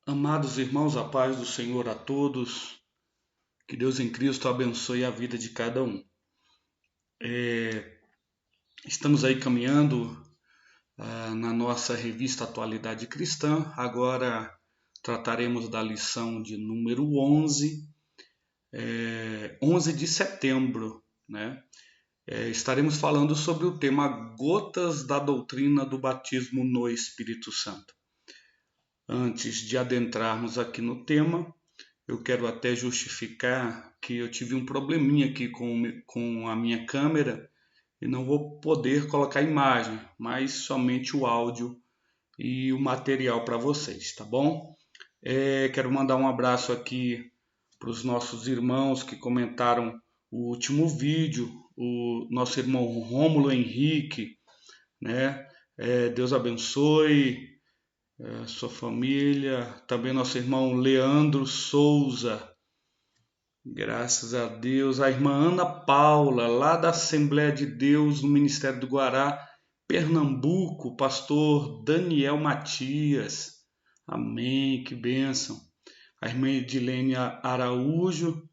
Amados irmãos, a paz do Senhor a todos, que Deus em Cristo abençoe a vida de cada um. Estamos aí caminhando na nossa revista Atualidade Cristã. Agora trataremos da lição de número 11 de setembro, né? Estaremos falando sobre o tema Gotas da Doutrina do Batismo no Espírito Santo. Antes de adentrarmos aqui no tema, eu quero até justificar que eu tive um probleminha aqui com a minha câmera e não vou poder colocar imagem, mas somente o áudio e o material para vocês, tá bom? Quero mandar um abraço aqui para os nossos irmãos que comentaram o último vídeo, o nosso irmão Rômulo Henrique, né? Deus abençoe sua família, também nosso irmão Leandro Souza, graças a Deus, a irmã Ana Paula, lá da Assembleia de Deus, no Ministério do Guará, Pernambuco, pastor Daniel Matias, amém, que bênção. A irmã Edilene Araújo,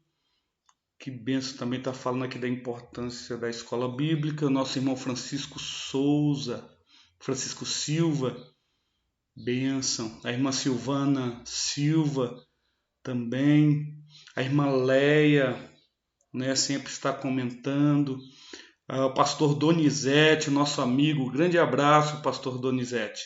que bênção, também está falando aqui da importância da escola bíblica. Nosso irmão Francisco Silva, bênção. A irmã Silvana Silva também. A irmã Leia, né, sempre está comentando. O pastor Donizete, nosso amigo, grande abraço, pastor Donizete.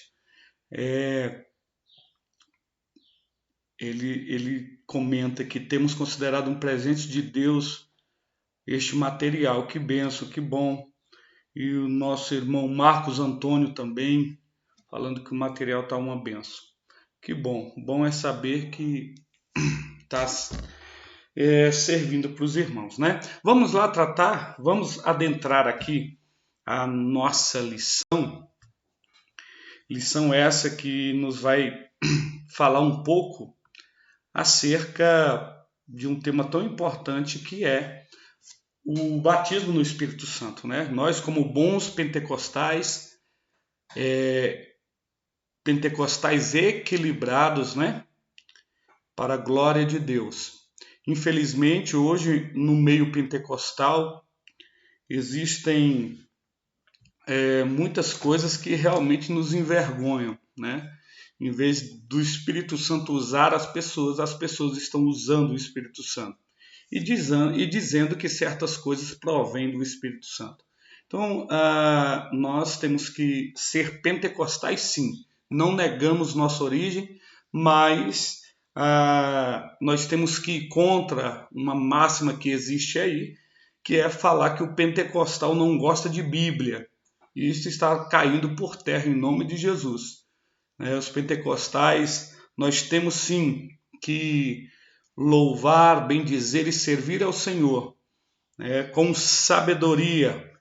Ele comenta que temos considerado um presente de Deus este material. Que benção, que bom. E o nosso irmão Marcos Antônio também, falando que o material está uma benção. Que bom. Bom é saber que está servindo para os irmãos, né? Vamos lá vamos adentrar aqui a nossa lição. Lição essa que nos vai falar um pouco acerca de um tema tão importante que é o batismo no Espírito Santo, né? Nós, como bons pentecostais equilibrados, né? Para a glória de Deus. Infelizmente, hoje, no meio pentecostal, existem muitas coisas que realmente nos envergonham, né? Em vez do Espírito Santo usar as pessoas estão usando o Espírito Santo e dizendo que certas coisas provêm do Espírito Santo. Então, nós temos que ser pentecostais, sim. Não negamos nossa origem, mas nós temos que ir contra uma máxima que existe aí, que é falar que o pentecostal não gosta de Bíblia. E isso está caindo por terra em nome de Jesus. Os pentecostais, nós temos sim que louvar, bendizer e servir ao Senhor, com sabedoria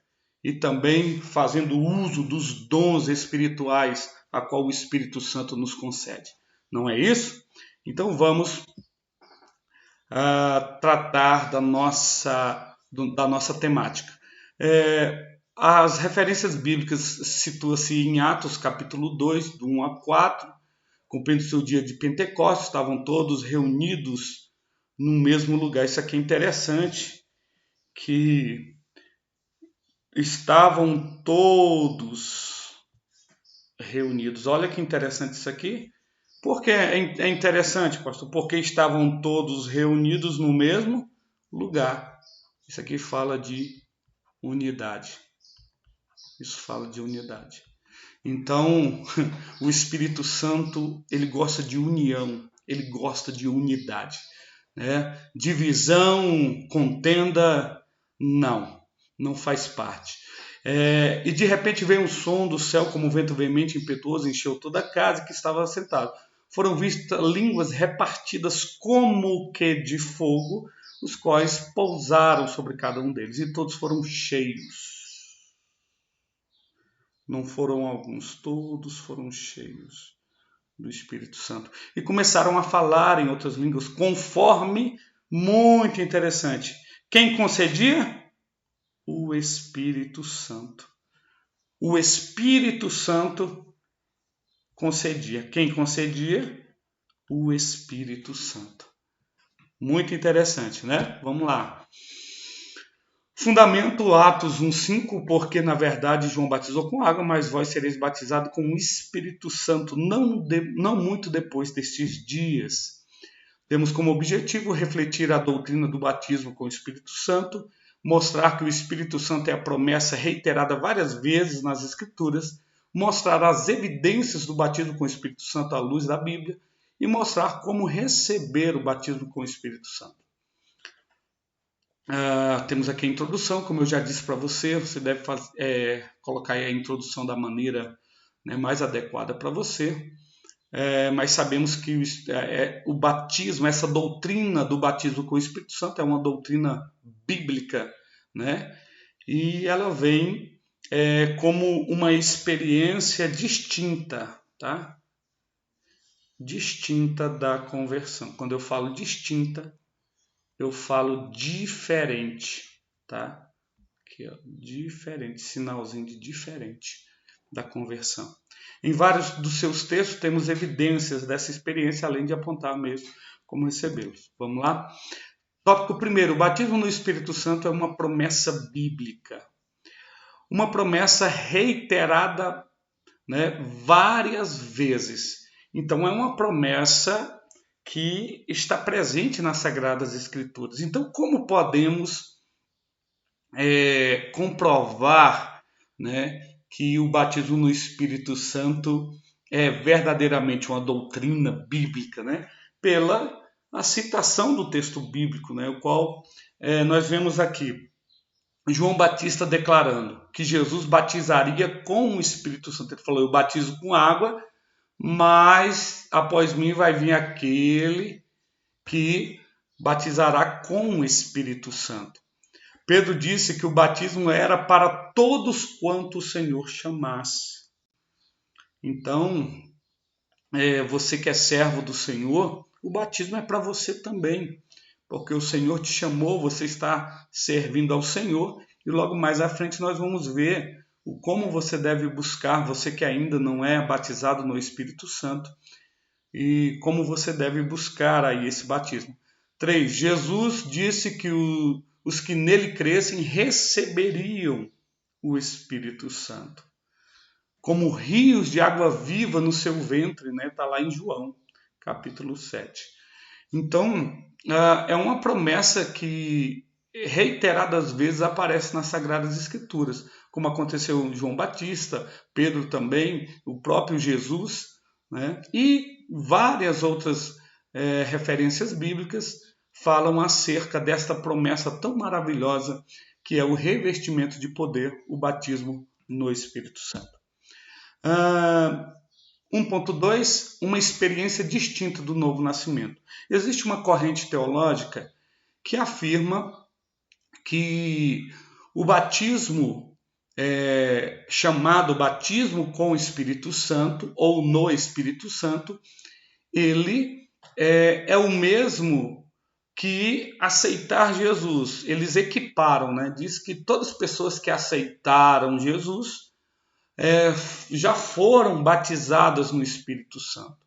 e também fazendo uso dos dons espirituais a qual o Espírito Santo nos concede. Não é isso? Então vamos tratar da nossa temática. As referências bíblicas situam-se em Atos capítulo 2, do 1 a 4, cumprindo-se o dia de Pentecostes, estavam todos reunidos no mesmo lugar. Isso aqui é interessante, que estavam todos reunidos. Olha que interessante isso aqui. Por que é interessante, pastor? Porque estavam todos reunidos no mesmo lugar. Isso aqui fala de unidade. Isso fala de unidade. Então, o Espírito Santo, ele gosta de união, ele gosta de unidade, né? Divisão, contenda, não faz parte. E de repente veio um som do céu como um vento veemente e impetuoso, encheu toda a casa que estava sentado. Foram vistas línguas repartidas como que de fogo, os quais pousaram sobre cada um deles, e todos foram cheios. Não foram alguns, todos foram cheios do Espírito Santo. E começaram a falar em outras línguas, conforme, muito interessante. Quem concedia? O Espírito Santo. O Espírito Santo concedia. Quem concedia? o Espírito Santo. Muito interessante, né? Vamos lá. Fundamento Atos 1:5, porque na verdade João batizou com água, mas vós sereis batizados com o Espírito Santo não muito depois destes dias. Temos como objetivo refletir a doutrina do batismo com o Espírito Santo, mostrar que o Espírito Santo é a promessa reiterada várias vezes nas Escrituras, mostrar as evidências do batismo com o Espírito Santo à luz da Bíblia e mostrar como receber o batismo com o Espírito Santo. Temos aqui a introdução, como eu já disse para você, você deve colocar aí a introdução da maneira, né, mais adequada para você. Mas sabemos que o batismo, essa doutrina do batismo com o Espírito Santo é uma doutrina bíblica, né? E ela vem como uma experiência distinta, tá? Distinta da conversão. Quando eu falo distinta, eu falo diferente, tá? Aqui, ó, diferente, sinalzinho de diferente da conversão. Em vários dos seus textos temos evidências dessa experiência, além de apontar mesmo como recebê-los. Vamos lá? Tópico 1. O batismo no Espírito Santo é uma promessa bíblica. Uma promessa reiterada, né, várias vezes. Então é uma promessa que está presente nas Sagradas Escrituras. Então, como podemos comprovar, né, que o batismo no Espírito Santo é verdadeiramente uma doutrina bíblica, né? Pela a citação do texto bíblico, né, o qual nós vemos aqui João Batista declarando que Jesus batizaria com o Espírito Santo. Ele falou, eu batizo com água, mas após mim vai vir aquele que batizará com o Espírito Santo. Pedro disse que o batismo era para todos quanto o Senhor chamasse. Então, você que é servo do Senhor, o batismo é para você também, porque o Senhor te chamou, você está servindo ao Senhor, e logo mais à frente nós vamos ver como você deve buscar, você que ainda não é batizado no Espírito Santo, e como você deve buscar aí esse batismo. 3. Jesus disse que os que nele crescem receberiam o Espírito Santo, como rios de água viva no seu ventre, né? Está lá em João, capítulo 7. Então, é uma promessa que reiteradas vezes aparece nas Sagradas Escrituras, como aconteceu com João Batista, Pedro também, o próprio Jesus, né? E várias outras referências bíblicas falam acerca desta promessa tão maravilhosa que é o revestimento de poder, o batismo no Espírito Santo. 1.2, uma experiência distinta do novo nascimento. Existe uma corrente teológica que afirma que o batismo chamado batismo com o Espírito Santo ou no Espírito Santo, ele é o mesmo que aceitar Jesus. Eles equiparam, né? Diz que todas as pessoas que aceitaram Jesus já foram batizadas no Espírito Santo.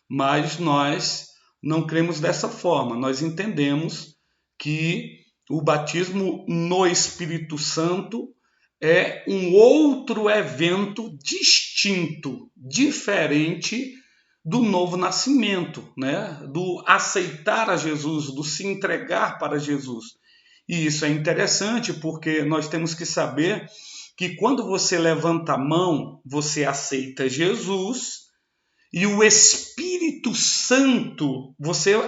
Mas nós não cremos dessa forma. Nós entendemos que o batismo no Espírito Santo é um outro evento distinto, diferente do novo nascimento, né? Do aceitar a Jesus, do se entregar para Jesus. E isso é interessante porque nós temos que saber que quando você levanta a mão, você aceita Jesus e o Espírito Santo,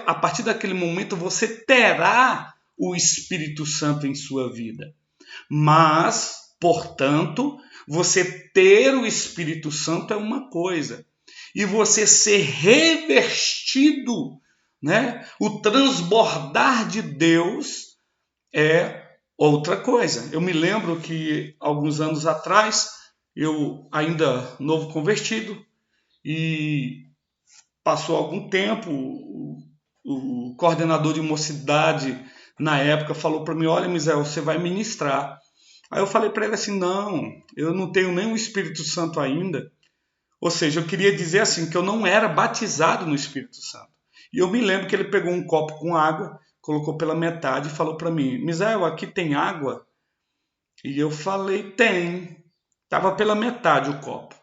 a partir daquele momento, você terá o Espírito Santo em sua vida. Mas, portanto, você ter o Espírito Santo é uma coisa. E você ser revestido, né? O transbordar de Deus é outra coisa. Eu me lembro que alguns anos atrás, eu ainda novo convertido, e passou algum tempo, o coordenador de mocidade na época falou para mim, olha, Misael, você vai ministrar. Aí eu falei para ele assim, não, eu não tenho nem o Espírito Santo ainda. Ou seja, eu queria dizer assim, que eu não era batizado no Espírito Santo. E eu me lembro que ele pegou um copo com água, colocou pela metade e falou para mim: Misael, aqui tem água? E eu falei: tem. Estava pela metade o copo.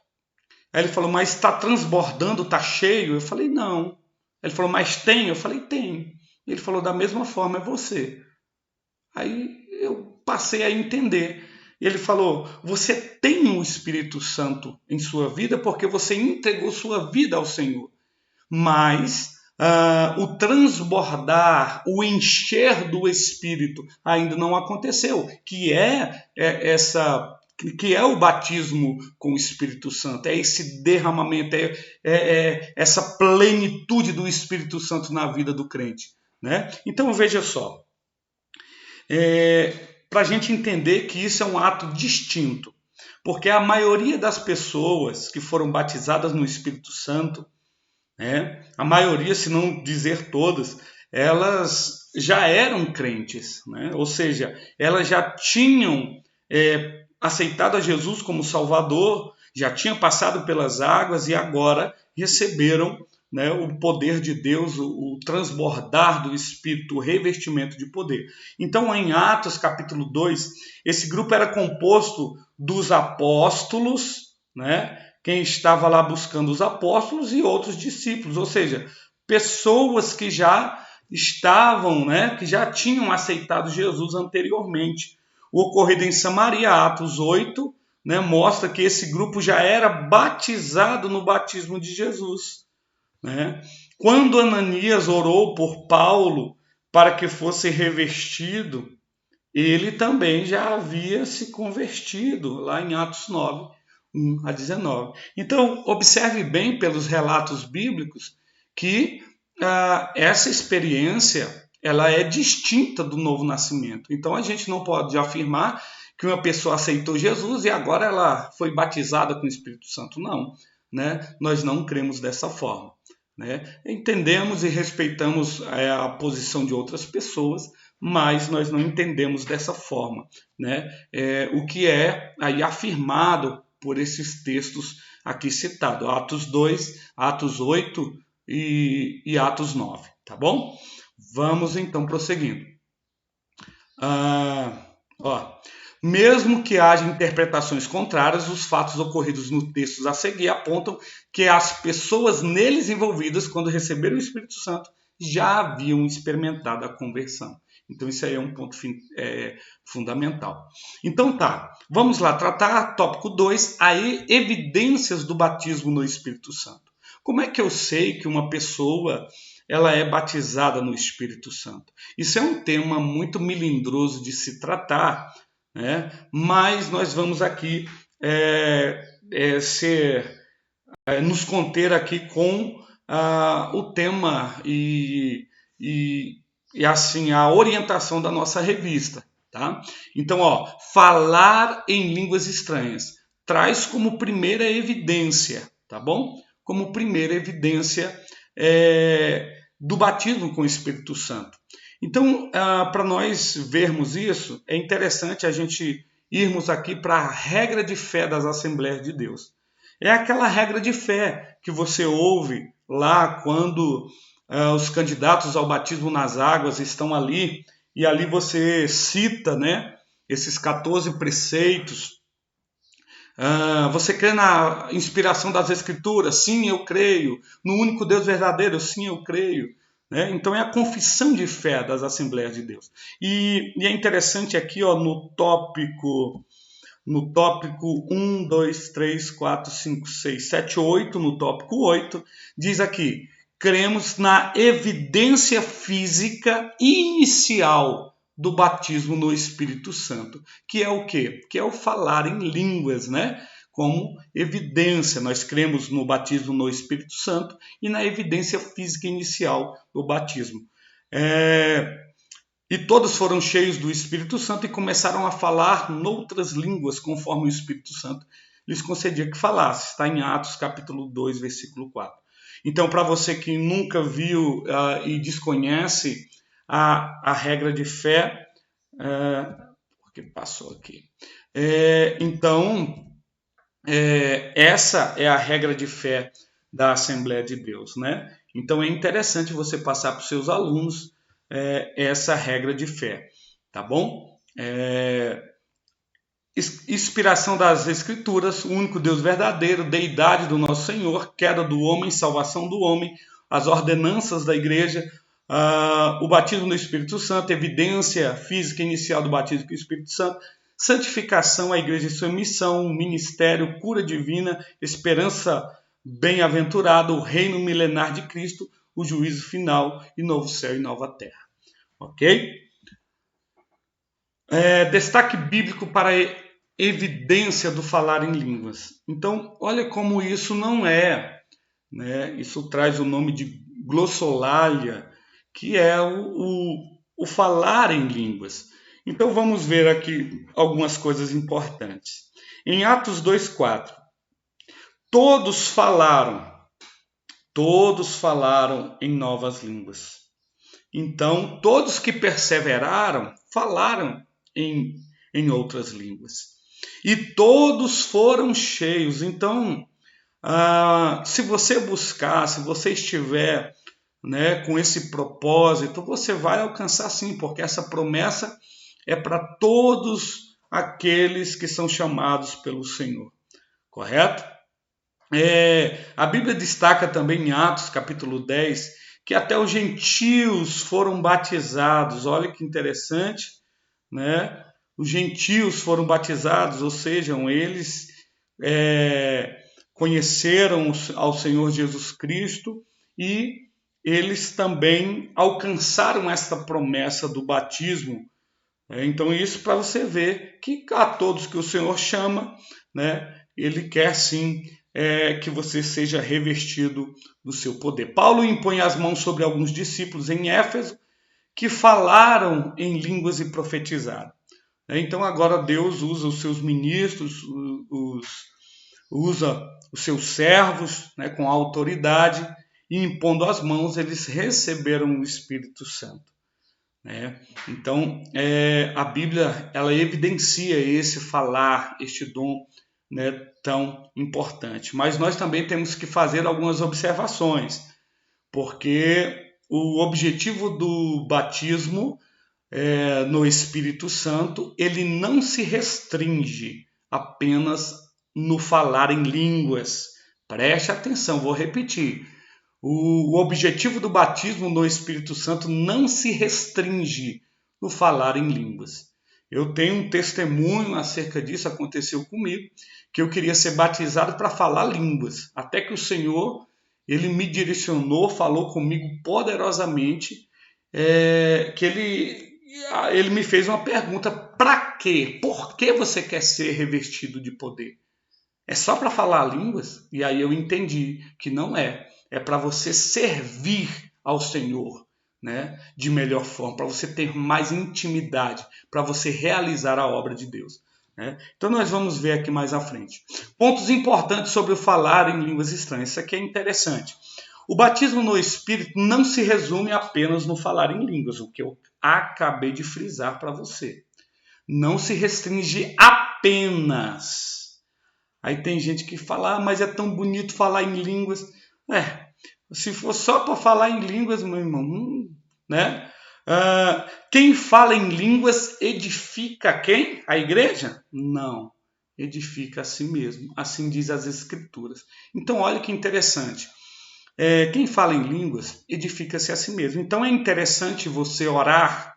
Aí ele falou: mas está transbordando, está cheio? Eu falei: não. Ele falou: mas tem? Eu falei: tem. Ele falou: da mesma forma é você. Aí eu passei a entender. Ele falou: você tem o Espírito Santo em sua vida porque você entregou sua vida ao Senhor. Mas o transbordar, o encher do Espírito ainda não aconteceu, que é o batismo com o Espírito Santo, é esse derramamento, essa plenitude do Espírito Santo na vida do crente, né? Então veja só, para a gente entender que isso é um ato distinto, porque a maioria das pessoas que foram batizadas no Espírito Santo, a maioria, se não dizer todas, elas já eram crentes, né? Ou seja, elas já tinham aceitado a Jesus como Salvador, já tinham passado pelas águas e agora receberam, né, o poder de Deus, o transbordar do Espírito, o revestimento de poder. Então, em Atos capítulo 2, esse grupo era composto dos apóstolos, né? Quem estava lá buscando os apóstolos e outros discípulos, ou seja, pessoas que já estavam, né, que já tinham aceitado Jesus anteriormente. O ocorrido em Samaria, Atos 8, né, mostra que esse grupo já era batizado no batismo de Jesus, né? Quando Ananias orou por Paulo para que fosse revestido, ele também já havia se convertido, lá em Atos 9, 1 a 19. Então, observe bem pelos relatos bíblicos que essa experiência ela é distinta do novo nascimento. Então, a gente não pode afirmar que uma pessoa aceitou Jesus e agora ela foi batizada com o Espírito Santo. Não, né? Nós não cremos dessa forma, né? Entendemos e respeitamos a posição de outras pessoas, mas nós não entendemos dessa forma, né? O que é aí afirmado por esses textos aqui citados, Atos 2, Atos 8 e Atos 9, tá bom? Vamos então prosseguindo. Mesmo que haja interpretações contrárias, os fatos ocorridos nos textos a seguir apontam que as pessoas neles envolvidas, quando receberam o Espírito Santo, já haviam experimentado a conversão. Então, isso aí é um ponto fundamental. Então, vamos lá, tratar tópico 2, evidências do batismo no Espírito Santo. Como é que eu sei que uma pessoa ela é batizada no Espírito Santo? Isso é um tema muito melindroso de se tratar, né? Mas nós vamos aqui nos conter aqui com o tema e assim a orientação da nossa revista, tá? Então, falar em línguas estranhas traz como primeira evidência, tá bom? Como primeira evidência do batismo com o Espírito Santo. Então, para nós vermos isso, é interessante a gente irmos aqui para a regra de fé das Assembleias de Deus. É aquela regra de fé que você ouve lá quando os candidatos ao batismo nas águas estão ali, e ali você cita, né, esses 14 preceitos. Você crê na inspiração das Escrituras? Sim, eu creio. No único Deus verdadeiro? Sim, eu creio. Né? Então é a confissão de fé das Assembleias de Deus. E é interessante aqui, no tópico 1, 2, 3, 4, 5, 6, 7, 8, no tópico 8, diz aqui: cremos na evidência física inicial do batismo no Espírito Santo, que é o quê? Que é o falar em línguas, né? Como evidência, nós cremos no batismo no Espírito Santo e na evidência física inicial do batismo. E todos foram cheios do Espírito Santo e começaram a falar noutras línguas, conforme o Espírito Santo lhes concedia que falasse. Está em Atos capítulo 2, versículo 4. Então, para você que nunca viu e desconhece a regra de fé, porque passou aqui. Essa é a regra de fé da Assembleia de Deus, né? Então é interessante você passar para os seus alunos essa regra de fé, tá bom? Inspiração das Escrituras, o único Deus verdadeiro, deidade do nosso Senhor, queda do homem, salvação do homem, as ordenanças da igreja, o batismo no Espírito Santo, evidência física inicial do batismo com o Espírito Santo, santificação, a igreja e sua missão, ministério, cura divina, esperança bem-aventurada, o reino milenar de Cristo, o juízo final e novo céu e nova terra. Ok? Destaque bíblico para a evidência do falar em línguas. Então, olha como isso não é, né? Isso traz o nome de glossolalia, que é o falar em línguas. Então, vamos ver aqui algumas coisas importantes. Em Atos 2,4, todos falaram em novas línguas. Então, todos que perseveraram, falaram em outras línguas. E todos foram cheios. Então, se você buscar, se você estiver, né, com esse propósito, você vai alcançar sim, porque essa promessa é para todos aqueles que são chamados pelo Senhor. Correto? A Bíblia destaca também em Atos, capítulo 10, que até os gentios foram batizados. Olha que interessante, né? Os gentios foram batizados, ou seja, eles conheceram ao Senhor Jesus Cristo e eles também alcançaram esta promessa do batismo. Então, isso para você ver que a todos que o Senhor chama, né, Ele quer sim que você seja revestido do seu poder. Paulo impõe as mãos sobre alguns discípulos em Éfeso que falaram em línguas e profetizaram. Então agora Deus usa os seus ministros, usa os seus servos, né, com autoridade, e impondo as mãos eles receberam o Espírito Santo. Então a Bíblia ela evidencia esse falar, este dom, né, tão importante. Mas nós também temos que fazer algumas observações, porque o objetivo do batismo no Espírito Santo, ele não se restringe apenas no falar em línguas. Preste atenção, vou repetir. O objetivo do batismo no Espírito Santo não se restringe no falar em línguas. Eu tenho um testemunho acerca disso, aconteceu comigo, que eu queria ser batizado para falar línguas. Até que o Senhor, ele me direcionou, falou comigo poderosamente, que ele me fez uma pergunta: para quê? Por que você quer ser revestido de poder? É só para falar línguas? E aí eu entendi que não é. É para você servir ao Senhor, né, de melhor forma, para você ter mais intimidade, para você realizar a obra de Deus. Né? Então nós vamos ver aqui mais à frente. Pontos importantes sobre o falar em línguas estranhas. Isso aqui é interessante. O batismo no Espírito não se resume apenas no falar em línguas, o que eu acabei de frisar para você. Não se restringe apenas. Aí tem gente que fala, mas é tão bonito falar em línguas. Se for só para falar em línguas, meu irmão, né? Quem fala em línguas edifica quem? A igreja? Não, edifica a si mesmo. Assim diz as Escrituras. Então, olha que interessante. Quem fala em línguas edifica-se a si mesmo. Então é interessante você orar.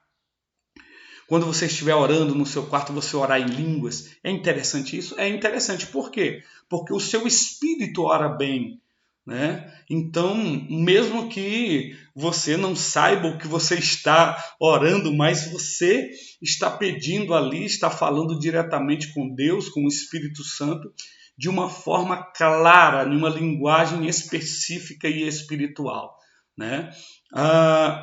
Quando você estiver orando no seu quarto, você orar em línguas. É interessante isso? É interessante. Por quê? Porque o seu espírito ora bem. Né? Então, mesmo que você não saiba o que você está orando, mas você está pedindo ali, está falando diretamente com Deus, com o Espírito Santo, de uma forma clara, em uma linguagem específica e espiritual. Né?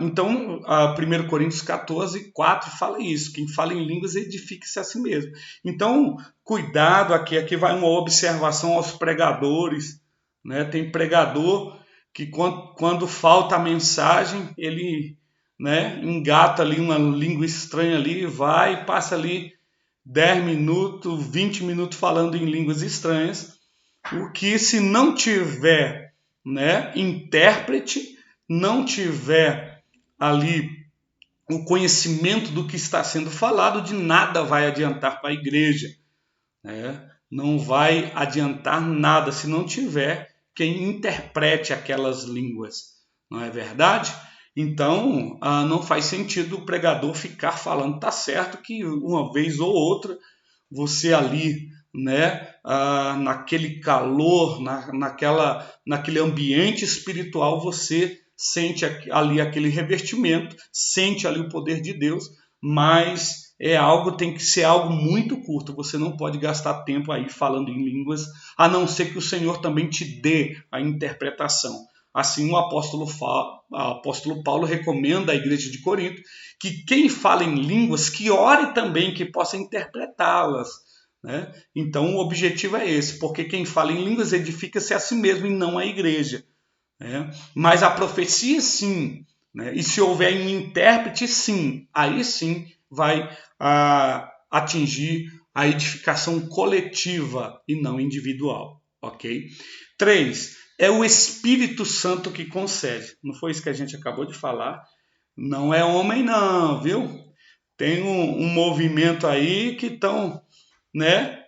Então, 1 Coríntios 14, 4 fala isso: quem fala em línguas edifica-se a si mesmo. Então, cuidado aqui vai uma observação aos pregadores. Né? Tem pregador que quando falta a mensagem, ele, né, engata ali uma língua estranha ali, vai e passa ali 10 minutos, 20 minutos falando em línguas estranhas, o que se não tiver, né, intérprete, não tiver ali o conhecimento do que está sendo falado, de nada vai adiantar para a igreja, né? Não vai adiantar nada se não tiver quem interprete aquelas línguas, não é verdade? Então, não faz sentido o pregador ficar falando, tá certo que uma vez ou outra você ali, né, naquele calor, naquele ambiente espiritual, você sente ali aquele revestimento, sente ali o poder de Deus, mas tem que ser algo muito curto. Você não pode gastar tempo aí falando em línguas, a não ser que o Senhor também te dê a interpretação. Assim, o apóstolo Paulo recomenda à igreja de Corinto que quem fala em línguas, que ore também, que possa interpretá-las, né? Então, o objetivo é esse, porque quem fala em línguas edifica-se a si mesmo e não a igreja, né? Mas a profecia, sim, né? E se houver um intérprete, sim, aí sim vai atingir a edificação coletiva e não individual, ok? 3. É o Espírito Santo que concede. Não foi isso que a gente acabou de falar? Não é homem não, viu? Tem um movimento aí que estão, né?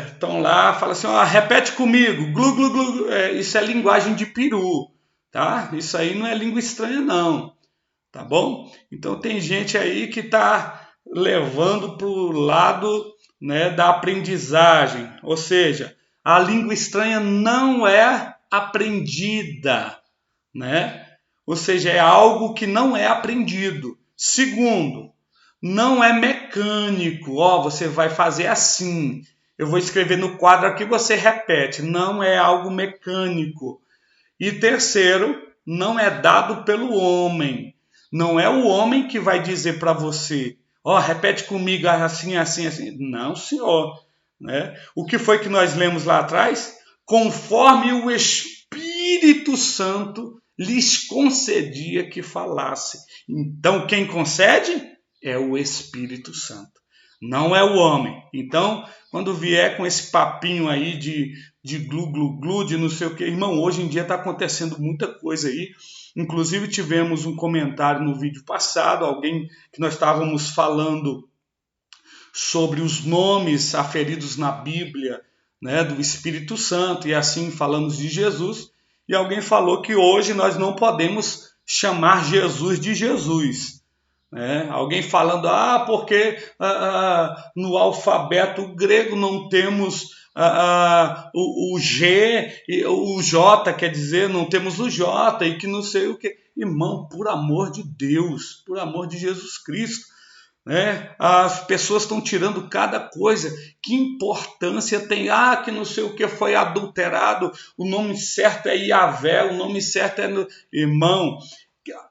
Estão lá, fala assim, ó, repete comigo, glu, glu, glu. Isso é linguagem de peru, tá? Isso aí não é língua estranha não, tá bom? Então tem gente aí que está levando para o lado, né, da aprendizagem, ou seja, a língua estranha não é aprendida, né? Ou seja, é algo que não é aprendido. Segundo, não é mecânico. Você vai fazer assim. Eu vou escrever no quadro aqui, você repete. Não é algo mecânico. E terceiro, não é dado pelo homem. Não é o homem que vai dizer para você, repete comigo assim, assim, assim. Não, senhor. Né? O que foi que nós lemos lá atrás? Conforme o Espírito Santo lhes concedia que falasse. Então, quem concede é o Espírito Santo, não é o homem. Então, quando vier com esse papinho aí de glu, glu, glu, de não sei o que, irmão, hoje em dia está acontecendo muita coisa aí. Inclusive, tivemos um comentário no vídeo passado, alguém que nós estávamos falando sobre os nomes aferidos na Bíblia, né, do Espírito Santo, e assim falamos de Jesus, e alguém falou que hoje nós não podemos chamar Jesus de Jesus. Né? Alguém falando, porque no alfabeto grego não temos o G, o J, quer dizer, não temos o J, e que não sei o que. Irmão, por amor de Deus, por amor de Jesus Cristo, né? As pessoas estão tirando cada coisa. Que importância tem? Que não sei o que foi adulterado. O nome certo é Yahvé, o nome certo é... Irmão,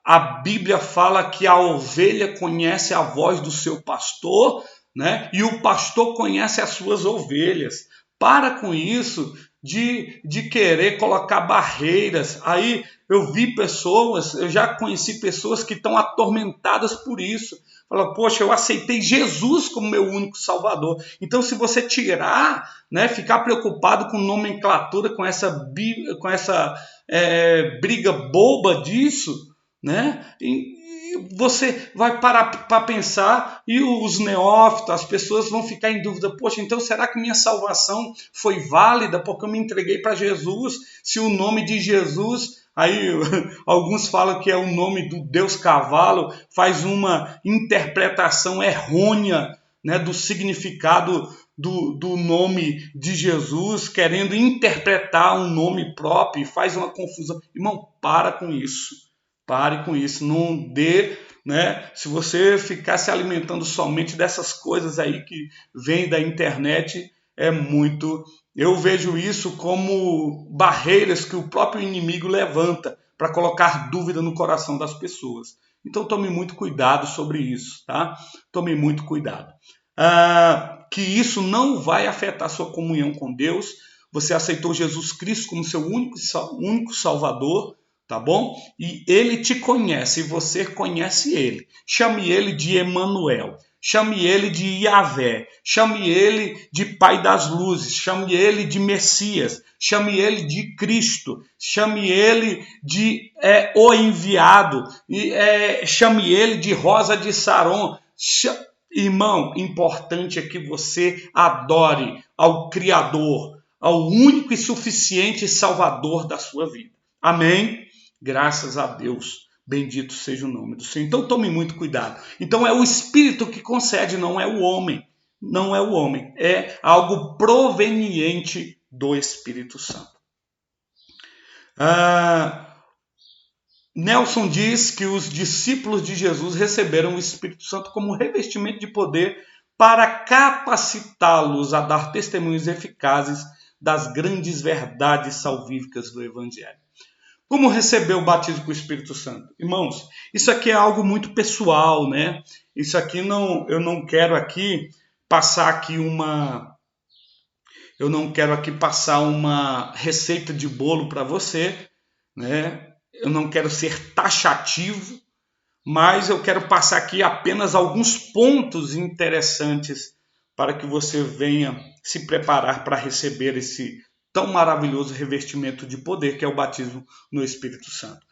a Bíblia fala que a ovelha conhece a voz do seu pastor, né? E o pastor conhece as suas ovelhas. Para com isso de querer colocar barreiras. Aí eu já conheci pessoas que estão atormentadas por isso. Fala, poxa, eu aceitei Jesus como meu único salvador. Então, se você tirar, né, ficar preocupado com nomenclatura, com essa briga boba disso, né, você vai parar para pensar e os neófitos, as pessoas vão ficar em dúvida. Poxa, então será que minha salvação foi válida porque eu me entreguei para Jesus? Se o nome de Jesus... Aí alguns falam que é o nome do Deus Cavalo, faz uma interpretação errônea, né, do significado do nome de Jesus, querendo interpretar um nome próprio, e faz uma confusão. Irmão, para com isso. Pare com isso. Não dê, né? Se você ficar se alimentando somente dessas coisas aí que vêm da internet, é muito... Eu vejo isso como barreiras que o próprio inimigo levanta para colocar dúvida no coração das pessoas. Então tome muito cuidado sobre isso, tá? Tome muito cuidado. Que isso não vai afetar sua comunhão com Deus. Você aceitou Jesus Cristo como seu único Salvador, tá bom? E ele te conhece e você conhece ele. Chame ele de Emanuel. chame ele de Yahvé, chame ele de Pai das Luzes, chame ele de Messias, chame ele de Cristo, chame ele de o enviado, chame ele de Rosa de Saron. Irmão, importante é que você adore ao Criador, ao único e suficiente Salvador da sua vida. Amém? Graças a Deus. Bendito seja o nome do Senhor. Então tome muito cuidado. Então é o Espírito que concede, não é o homem. Não é o homem. É algo proveniente do Espírito Santo. Nelson diz que os discípulos de Jesus receberam o Espírito Santo como revestimento de poder para capacitá-los a dar testemunhos eficazes das grandes verdades salvíficas do Evangelho. Como receber o batismo com o Espírito Santo? Irmãos, isso aqui é algo muito pessoal, né? Isso aqui eu não quero aqui passar aqui uma receita de bolo para você, né? Eu não quero ser taxativo, mas eu quero passar aqui apenas alguns pontos interessantes para que você venha se preparar para receber esse tão maravilhoso revestimento de poder que é o batismo no Espírito Santo.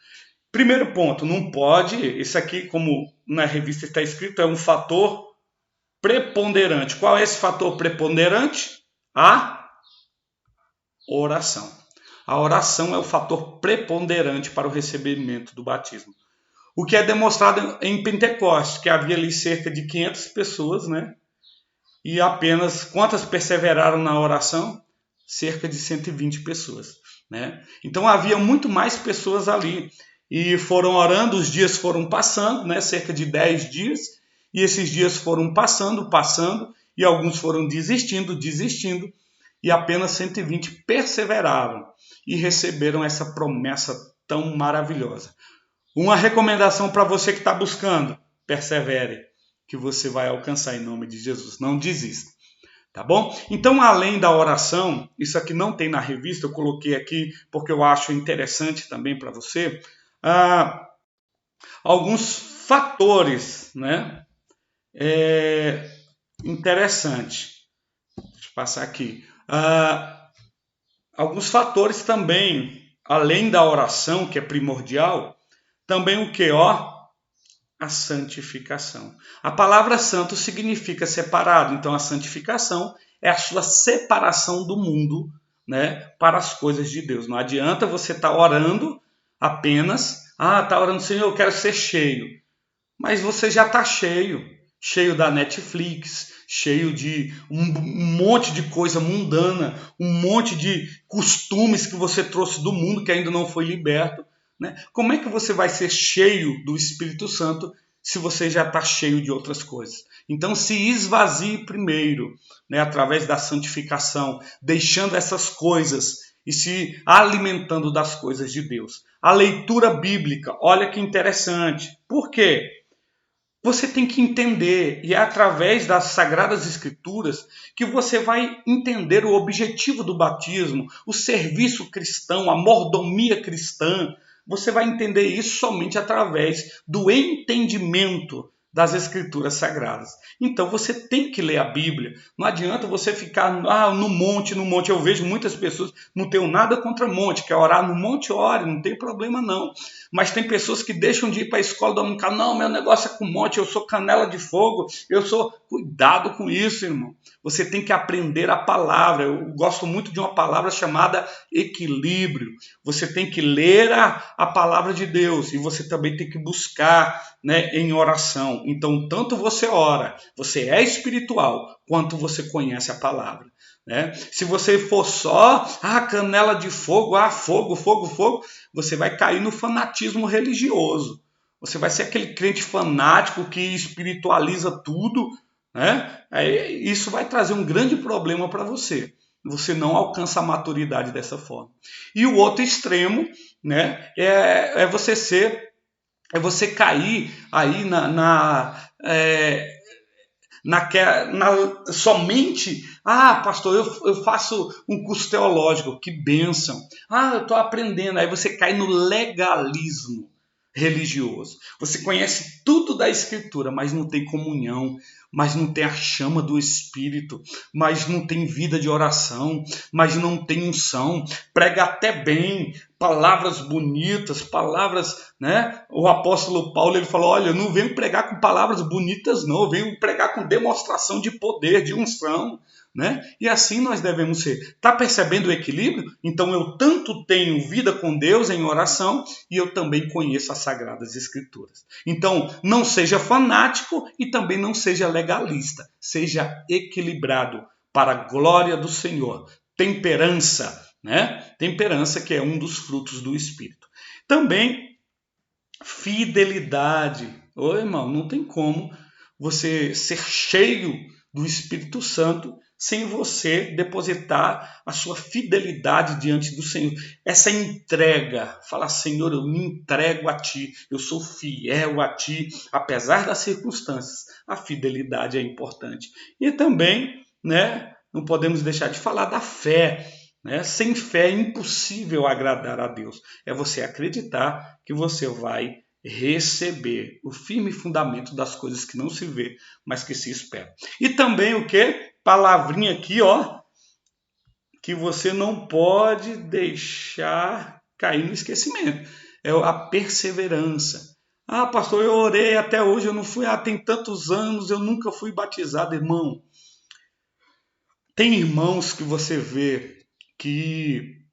Primeiro ponto, não pode, isso aqui como na revista está escrito, é um fator preponderante. Qual é esse fator preponderante? A oração. A oração é o fator preponderante para o recebimento do batismo. O que é demonstrado em Pentecostes, que havia ali cerca de 500 pessoas, né? E apenas quantas perseveraram na oração? Cerca de 120 pessoas, né? Então havia muito mais pessoas ali e foram orando, os dias foram passando, né? Cerca de 10 dias, e esses dias foram passando, e alguns foram desistindo, e apenas 120 perseveraram e receberam essa promessa tão maravilhosa. Uma recomendação para você que está buscando, persevere, que você vai alcançar em nome de Jesus, não desista. Tá bom? Então, além da oração, isso aqui não tem na revista, eu coloquei aqui porque eu acho interessante também para você, alguns fatores, né? Interessante. Deixa eu passar aqui. Alguns fatores também, além da oração, que é primordial, também o que? A santificação. A palavra santo significa separado, então a santificação é a sua separação do mundo, né, para as coisas de Deus. Não adianta você estar orando apenas, está orando, Senhor, eu quero ser cheio, mas você já está cheio da Netflix, cheio de um monte de coisa mundana, um monte de costumes que você trouxe do mundo que ainda não foi liberto. Né? Como é que você vai ser cheio do Espírito Santo se você já está cheio de outras coisas? Então se esvazie primeiro, né, através da santificação, deixando essas coisas e se alimentando das coisas de Deus. A leitura bíblica, olha que interessante. Por quê? Você tem que entender, e é através das Sagradas Escrituras que você vai entender o objetivo do batismo, o serviço cristão, a mordomia cristã. Você vai entender isso somente através do entendimento das Escrituras Sagradas. Então você tem que ler a Bíblia. Não adianta você ficar no monte. Eu vejo muitas pessoas, não tenho nada contra monte, quer orar no monte, ore, não tem problema não. Mas tem pessoas que deixam de ir para a escola dominical. Não, meu negócio é com monte, eu sou canela de fogo, Cuidado com isso, irmão. Você tem que aprender a palavra. Eu gosto muito de uma palavra chamada equilíbrio. Você tem que ler a palavra de Deus e você também tem que buscar, né, em oração. Então, tanto você ora, você é espiritual, quanto você conhece a palavra. Né? Se você for só canela de fogo, fogo, você vai cair no fanatismo religioso. Você vai ser aquele crente fanático que espiritualiza tudo, né? Isso vai trazer um grande problema para você. Você não alcança a maturidade dessa forma. E o outro extremo, né, é você cair aí somente, pastor, eu faço um curso teológico, que bênção. Eu estou aprendendo. Aí você cai no legalismo. religioso. Você conhece tudo da Escritura, mas não tem comunhão, mas não tem a chama do Espírito, mas não tem vida de oração, mas não tem unção, prega até bem, palavras bonitas, palavras, né? O apóstolo Paulo, ele falou, olha, eu não venho pregar com palavras bonitas não, eu venho pregar com demonstração de poder, de unção, né? E assim nós devemos ser. Está percebendo o equilíbrio? Então eu tanto tenho vida com Deus em oração e eu também conheço as Sagradas Escrituras. Então não seja fanático e também não seja legalista. Seja equilibrado para a glória do Senhor. Temperança, né? Temperança que é um dos frutos do Espírito. Também fidelidade. Ô irmão, não tem como você ser cheio do Espírito Santo sem você depositar a sua fidelidade diante do Senhor. Essa entrega, fala, Senhor, eu me entrego a Ti, eu sou fiel a Ti, apesar das circunstâncias. A fidelidade é importante. E também, né, não podemos deixar de falar da fé. Né? Sem fé é impossível agradar a Deus. É você acreditar que você vai receber o firme fundamento das coisas que não se vê, mas que se espera. E também o que? Palavrinha aqui, ó, que você não pode deixar cair no esquecimento. É a perseverança. Ah, pastor, eu orei até hoje, eu não fui, tem tantos anos, eu nunca fui batizado, irmão. Tem irmãos que você vê que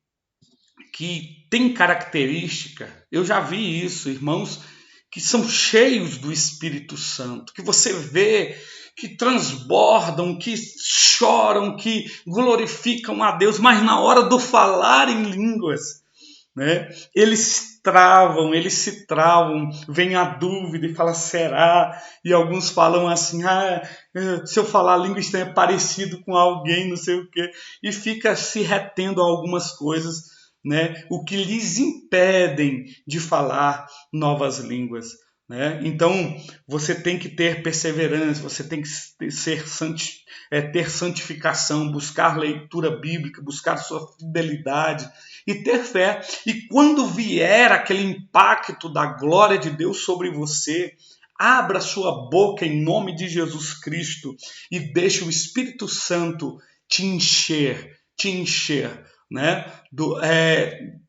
tem característica, eu já vi isso, irmãos que são cheios do Espírito Santo, que você vê que transbordam, que choram, que glorificam a Deus, mas na hora do falar em línguas, né, eles se travam, vem a dúvida e fala, será? E alguns falam assim, se eu falar língua estranha é parecido com alguém, não sei o quê, e fica se retendo a algumas coisas, né, o que lhes impedem de falar novas línguas. Né? Então, você tem que ter perseverança, você tem que ter santificação, buscar leitura bíblica, buscar sua fidelidade e ter fé. E quando vier aquele impacto da glória de Deus sobre você, abra sua boca em nome de Jesus Cristo e deixe o Espírito Santo te encher, né?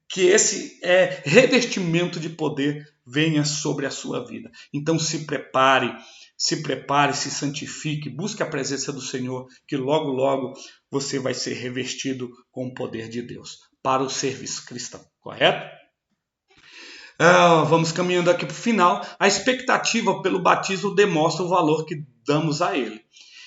Que esse revestimento de poder venha sobre a sua vida. Então se prepare, se santifique, busque a presença do Senhor, que logo, logo você vai ser revestido com o poder de Deus para o serviço cristão, correto? Vamos caminhando aqui para o final. A expectativa pelo batismo demonstra o valor que damos a ele.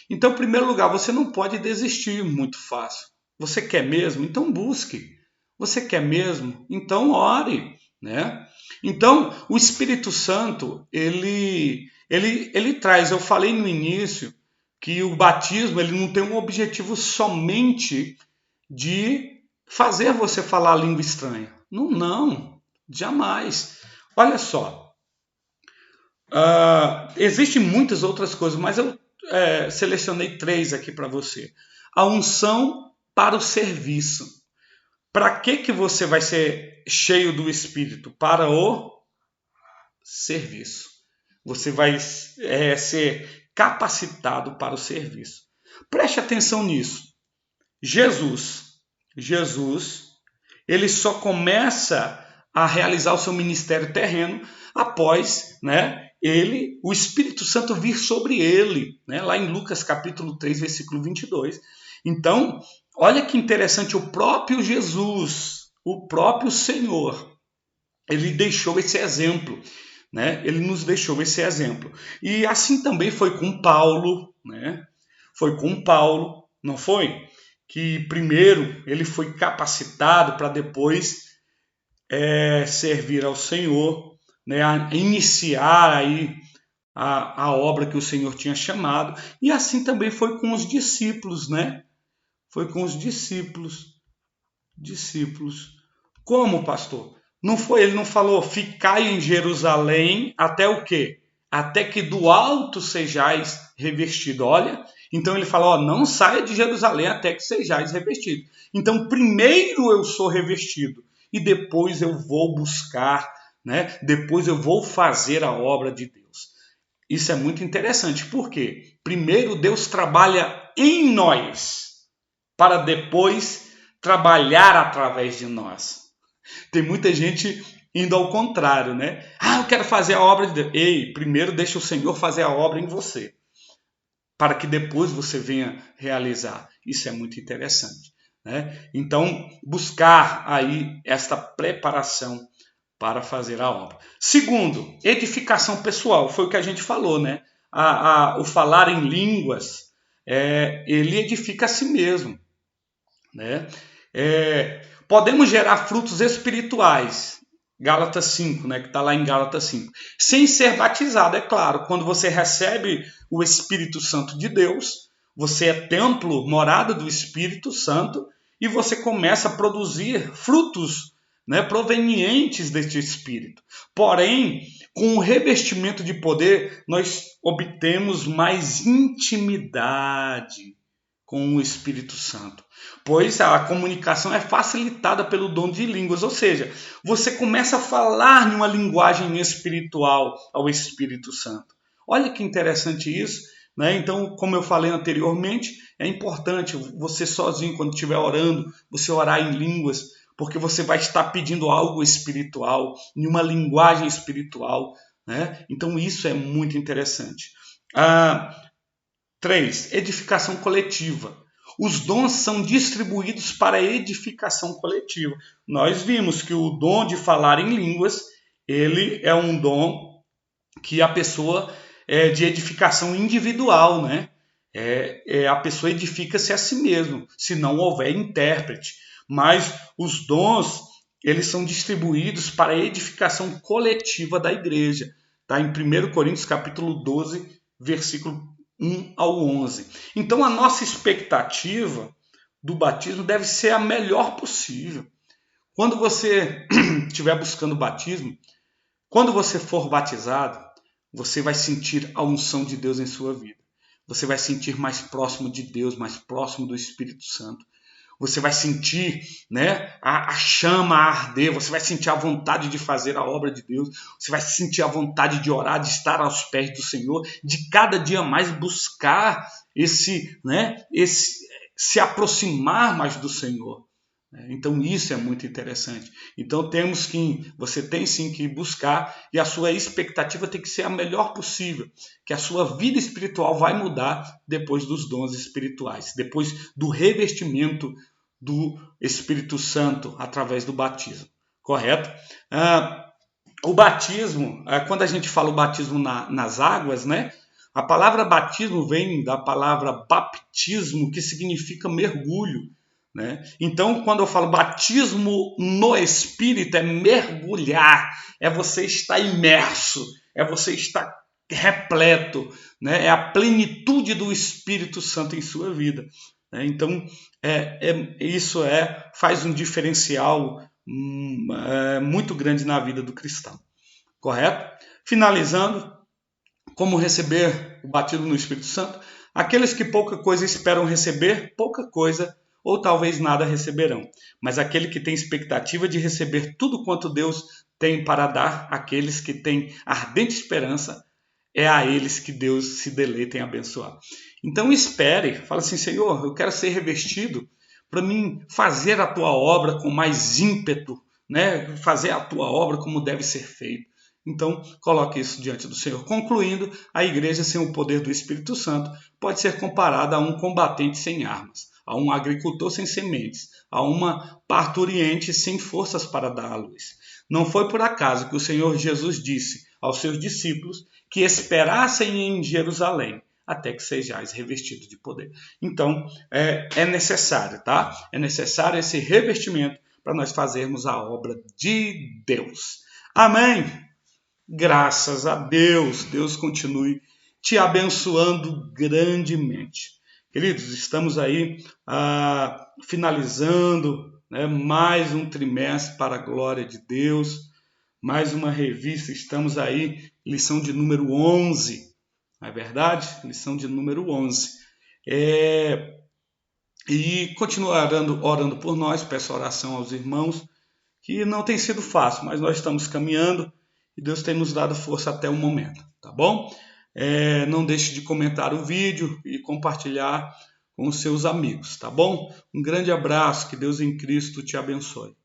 Então, em primeiro lugar, você não pode desistir muito fácil. Você quer mesmo? Então busque. Você quer mesmo? Então ore, né? Então, o Espírito Santo, ele traz, eu falei no início, que o batismo ele não tem um objetivo somente de fazer você falar a língua estranha. Não, jamais. Olha só, existem muitas outras coisas, mas eu selecionei 3 aqui para você. A unção para o serviço. Para que você vai ser cheio do Espírito? Para o serviço. Você vai ser capacitado para o serviço. Preste atenção nisso. Jesus, ele só começa a realizar o seu ministério terreno após, né, o Espírito Santo vir sobre ele, né, lá em Lucas capítulo 3, versículo 22. Então, olha que interessante, o próprio Jesus, o próprio Senhor, ele deixou esse exemplo, né? Ele nos deixou esse exemplo. E assim também foi com Paulo, né? Foi com Paulo, não foi? Que primeiro ele foi capacitado para depois servir ao Senhor, né? A iniciar aí a obra que o Senhor tinha chamado. E assim também foi com os discípulos, né? Foi com os discípulos. Como, pastor? Ele não falou, ficai em Jerusalém até o quê? Até que do alto sejais revestido. Olha, então ele fala, não saia de Jerusalém até que sejais revestido. Então primeiro eu sou revestido e depois eu vou buscar, né? Depois eu vou fazer a obra de Deus. Isso é muito interessante, porque primeiro Deus trabalha em nós, para depois trabalhar através de nós. Tem muita gente indo ao contrário, né? Ah, eu quero fazer a obra de Deus. Ei, primeiro deixa o Senhor fazer a obra em você, para que depois você venha realizar. Isso é muito interessante, né? Então, buscar aí esta preparação para fazer a obra. Segundo, edificação pessoal. Foi o que a gente falou, né? O falar em línguas, ele edifica a si mesmo, né? Podemos gerar frutos espirituais, Gálatas 5, né, que está lá em Gálatas 5, sem ser batizado, é claro. Quando você recebe o Espírito Santo de Deus, você é templo, morada do Espírito Santo, e você começa a produzir frutos, né, provenientes deste Espírito. Porém, com o revestimento de poder, nós obtemos mais intimidade com o Espírito Santo, pois a comunicação é facilitada pelo dom de línguas, ou seja, você começa a falar em uma linguagem espiritual ao Espírito Santo. Olha que interessante isso, né? Então, como eu falei anteriormente, é importante você sozinho, quando estiver orando, você orar em línguas, porque você vai estar pedindo algo espiritual, em uma linguagem espiritual, né? Então, isso é muito interessante. 3. Edificação coletiva. Os dons são distribuídos para edificação coletiva. Nós vimos que o dom de falar em línguas, ele é um dom que a pessoa é de edificação individual, né? A pessoa edifica-se a si mesmo, se não houver intérprete. Mas os dons, eles são distribuídos para a edificação coletiva da igreja. Tá? Em 1 Coríntios capítulo 12, versículo 1 ao 11. Então a nossa expectativa do batismo deve ser a melhor possível. Quando você estiver buscando o batismo, quando você for batizado, você vai sentir a unção de Deus em sua vida. Você vai sentir mais próximo de Deus, mais próximo do Espírito Santo. Você vai sentir, né, a chama arder, você vai sentir a vontade de fazer a obra de Deus, você vai sentir a vontade de orar, de estar aos pés do Senhor, de cada dia mais buscar se aproximar mais do Senhor. Então isso é muito interessante. Então você tem sim que buscar, e a sua expectativa tem que ser a melhor possível, que a sua vida espiritual vai mudar depois dos dons espirituais, depois do revestimento do Espírito Santo através do batismo, correto? O batismo, quando a gente fala o batismo nas águas, né? A palavra batismo vem da palavra baptismo, que significa mergulho. Né? Então, quando eu falo batismo no Espírito, é mergulhar, é você estar imerso, é você estar repleto, né? É a plenitude do Espírito Santo em sua vida. Né? Então, isso faz um diferencial muito grande na vida do cristão. Correto? Finalizando, como receber o batismo no Espírito Santo? Aqueles que pouca coisa esperam receber, pouca coisa ou talvez nada receberão. Mas aquele que tem expectativa de receber tudo quanto Deus tem para dar, aqueles que têm ardente esperança, é a eles que Deus se deleita em abençoar. Então espere, fala assim, Senhor, eu quero ser revestido para mim fazer a tua obra com mais ímpeto, né? Fazer a tua obra como deve ser feito. Então, coloque isso diante do Senhor. Concluindo, a igreja sem o poder do Espírito Santo pode ser comparada a um combatente sem armas, a um agricultor sem sementes, a uma parturiente sem forças para dar à luz. Não foi por acaso que o Senhor Jesus disse aos seus discípulos que esperassem em Jerusalém até que sejais revestidos de poder. Então, é necessário, tá? É necessário esse revestimento para nós fazermos a obra de Deus. Amém? Graças a Deus. Deus continue te abençoando grandemente. Queridos, estamos aí finalizando, né, mais um trimestre para a glória de Deus, mais uma revista, estamos aí, lição de número 11, não é verdade? Lição de número 11. E continue orando por nós, peço oração aos irmãos, que não tem sido fácil, mas nós estamos caminhando e Deus tem nos dado força até o momento, tá bom? Não deixe de comentar o vídeo e compartilhar com os seus amigos, tá bom? Um grande abraço, que Deus em Cristo te abençoe.